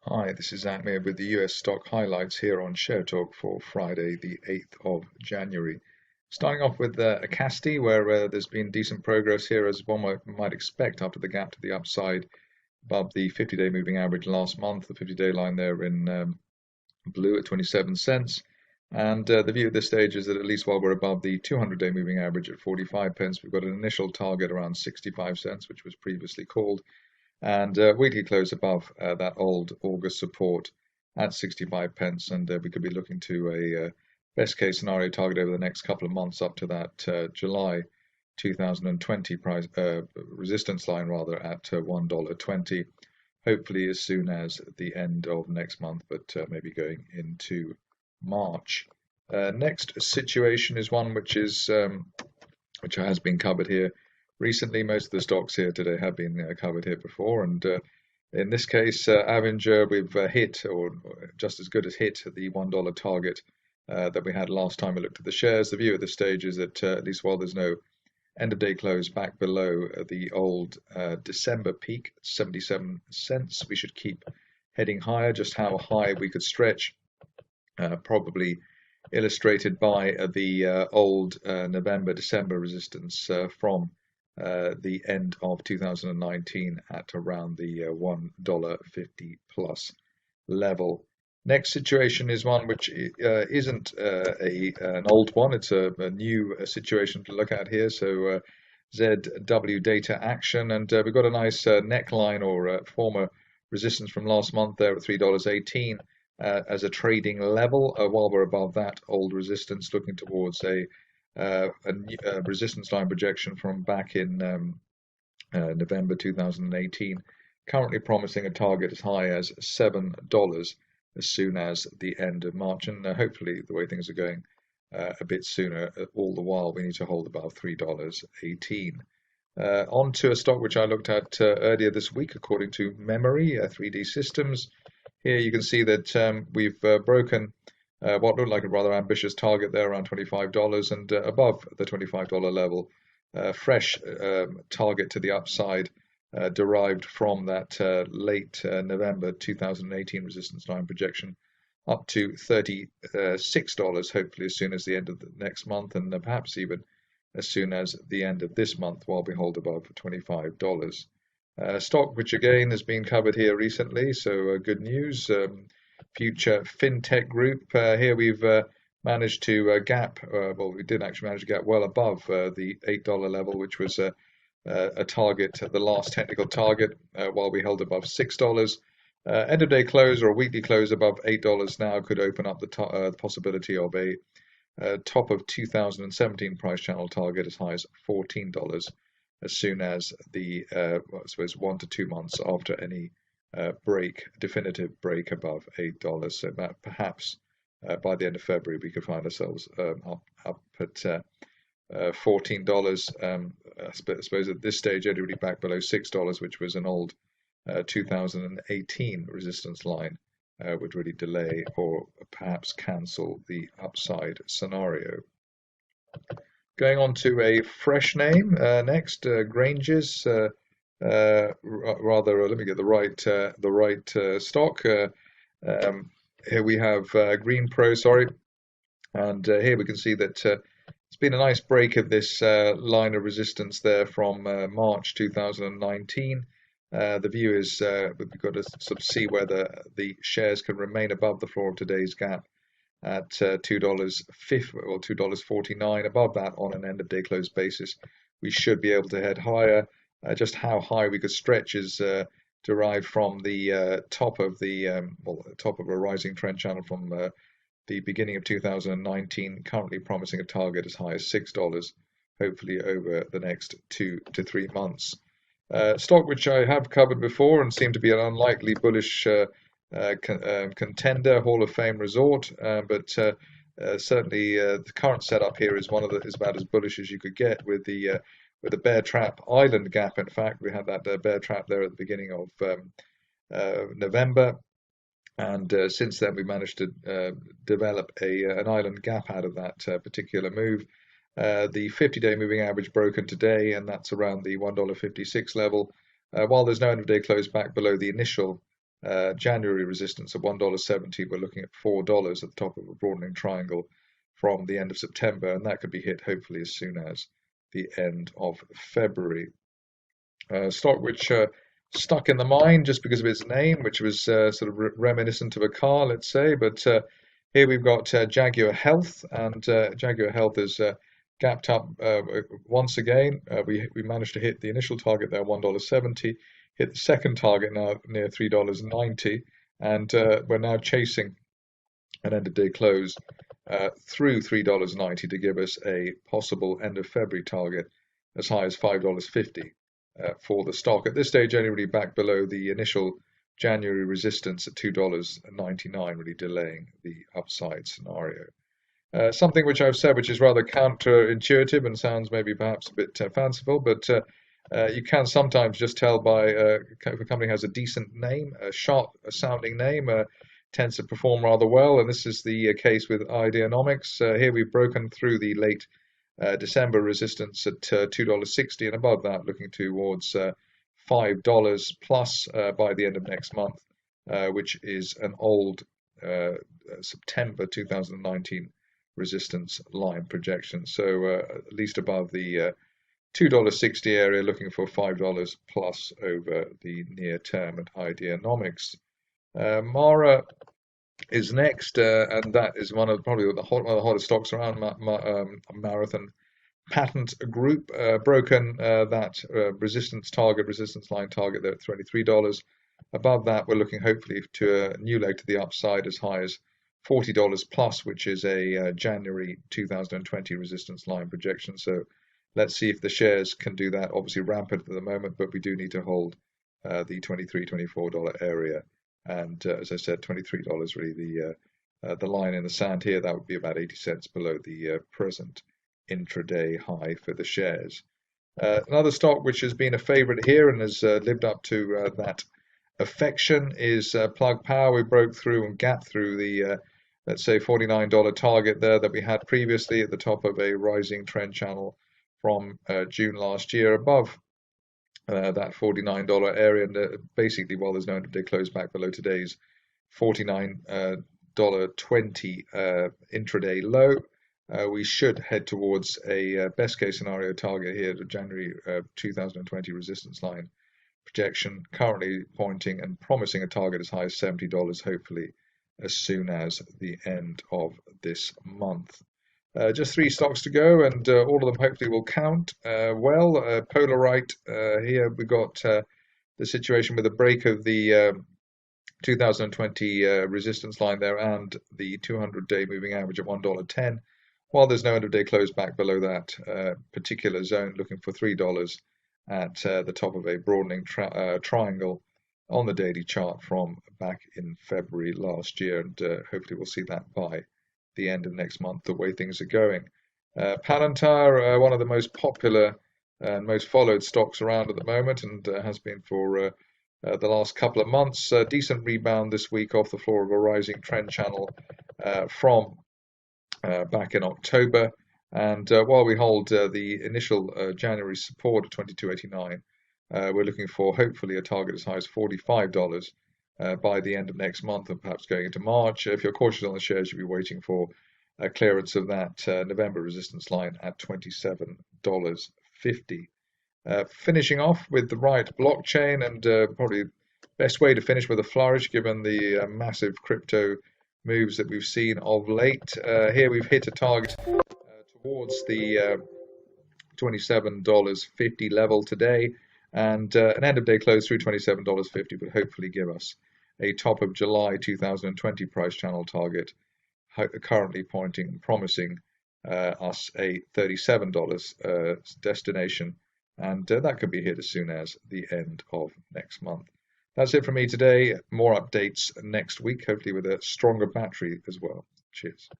Hi, this is Acme with the US stock highlights here on Share Talk for Friday, the 8th of January. Starting off with Acst, where there's been decent progress here, as one might expect after the gap to the upside above the 50-day moving average last month, the 50-day line there in blue at 27 cents. And the view at this stage is that at least while we're above the 200-day moving average at 45 pence, we've got an initial target around 65 cents, which was previously called, and weekly close above that old August support at 65 pence, and we could be looking to a best case scenario target over the next couple of months up to that July 2020 price resistance line rather at $1.20, hopefully as soon as the end of next month, but maybe going into March. Next situation is one which has been covered here recently. Most of the stocks here today have been covered here before, and in this case, Avgr, we've hit, or just as good as hit, the $1 target that we had last time we looked at the shares. The view at this stage is that at least while there's no end of day close back below the old December peak, 77 cents, we should keep heading higher. Just how high we could stretch, probably illustrated by the old November-December resistance from the end of 2019 at around the $1.50 plus level. Next situation is one which isn't an old one, it's a new situation to look at here. So ZW data action, and we've got a nice neckline or former resistance from last month there at $3.18 as a trading level. While we're above that old resistance, looking towards a resistance line projection from back in November 2018, currently promising a target as high as $7 as soon as the end of March, and hopefully the way things are going a bit sooner. All the while we need to hold above $3.18. On to a stock which I looked at earlier this week according to memory, 3D Systems. Here you can see that we've broken what looked like a rather ambitious target there around $25, and above the $25 level, fresh target to the upside derived from that late November 2018 resistance line projection up to $36, hopefully as soon as the end of the next month, and perhaps even as soon as the end of this month while we hold above $25. Stock which again has been covered here recently, so good news. Future FinTech Group. Here we've managed to gap, well, we did actually manage to get well above the $8 level, which was a target, the last technical target, while we held above $6. End of day close or a weekly close above $8 now could open up the possibility of a top of 2017 price channel target as high as $14 as soon as the, I suppose, 1 to 2 months after any definitive break above $8. So that perhaps by the end of February we could find ourselves up at $14. I suppose at this stage anybody back below $6, which was an old 2018 resistance line, would really delay or perhaps cancel the upside scenario. Going on to a fresh name next, Grnq's. Rather, let me get the right stock. Here we have Green Pro, sorry, and here we can see that it's been a nice break of this line of resistance there from March 2019. The view is we've got to sort of see whether the shares can remain above the floor of today's gap at $2.50 or $2.49. Above that on an end of day close basis, we should be able to head higher. Just how high we could stretch is derived from the top of top of a rising trend channel from the beginning of 2019, currently promising a target as high as $6, hopefully over the next 2 to 3 months. Stock which I have covered before and seemed to be an unlikely bullish contender, Hall of Fame resort, but certainly the current setup here is is about as bullish as you could get with the bear trap island gap. In fact, we had that bear trap there at the beginning of November, and since then we managed to develop an island gap out of that particular move. The 50-day moving average broken today, and that's around the $1.56 level. While there's no end of day close back below the initial January resistance of $1.70. We're looking at $4 at the top of a broadening triangle from the end of September, and that could be hit hopefully as soon as the end of February. Stock which stuck in the mind just because of its name, which was sort of reminiscent of a car, let's say. But here we've got Jaguar Health, and Jaguar Health is gapped up once again. We managed to hit the initial target there, $1.70, hit the second target now near $3.90, and we're now chasing an end of day close through $3.90 to give us a possible end of February target as high as $5.50 for the stock. At this stage, only really back below the initial January resistance at $2.99, really delaying the upside scenario. Something which I've said, which is rather counterintuitive and sounds maybe perhaps a bit fanciful, but you can sometimes just tell by if a company has a decent name, a sharp sounding name, tends to perform rather well, and this is the case with Ideanomics. Here we've broken through the late December resistance at $2.60, and above that looking towards $5 plus by the end of next month, which is an old September 2019 resistance line projection. So at least above the $2.60 area, looking for $5 plus over the near term at Ideanomics. Mara is next, and that is one of probably one of the hottest stocks around. Marathon Patent Group broken that resistance line target there at $23. Above that, we're looking hopefully to a new leg to the upside as high as $40 plus, which is a January 2020 resistance line projection. So let's see if the shares can do that. Obviously rampant at the moment, but we do need to hold the $23, $24 area. And as I said, $23 really the line in the sand here. That would be about 80 cents below the present intraday high for the shares. Another stock which has been a favorite here and has lived up to that affection is Plug Power. We broke through and gapped through the let's say $49 target there that we had previously at the top of a rising trend channel from June last year, above that $49 area, and basically while there's no end of day close back below today's $49.20 intraday low, we should head towards a best case scenario target here, the January 2020 resistance line projection, currently pointing and promising a target as high as $70, hopefully as soon as the end of this month. Just 3 stocks to go, and all of them hopefully will count well. Polarite, here we got the situation with the break of the 2020 resistance line there and the 200-day moving average at $1.10. While there's no end of day close back below that particular zone, looking for $3 at the top of a broadening triangle on the daily chart from back in February last year, and hopefully we'll see that by the end of next month, the way things are going. Palantir, one of the most popular and most followed stocks around at the moment, and has been for the last couple of months. Decent rebound this week off the floor of a rising trend channel from back in October. And while we hold the initial January support of $22.89, we're looking for hopefully a target as high as $45 by the end of next month, and perhaps going into March. If you're cautious on the shares, you'll be waiting for a clearance of that November resistance line at $27.50. Finishing off with the Riot blockchain, and probably best way to finish with a flourish given the massive crypto moves that we've seen of late. Here we've hit a target towards the $27.50 level today, and an end of day close through $27.50 would hopefully give us a top of July 2020 price channel target, currently pointing, promising us a $37 destination, and that could be hit as soon as the end of next month. That's it from me today. More updates next week, hopefully with a stronger battery as well. Cheers.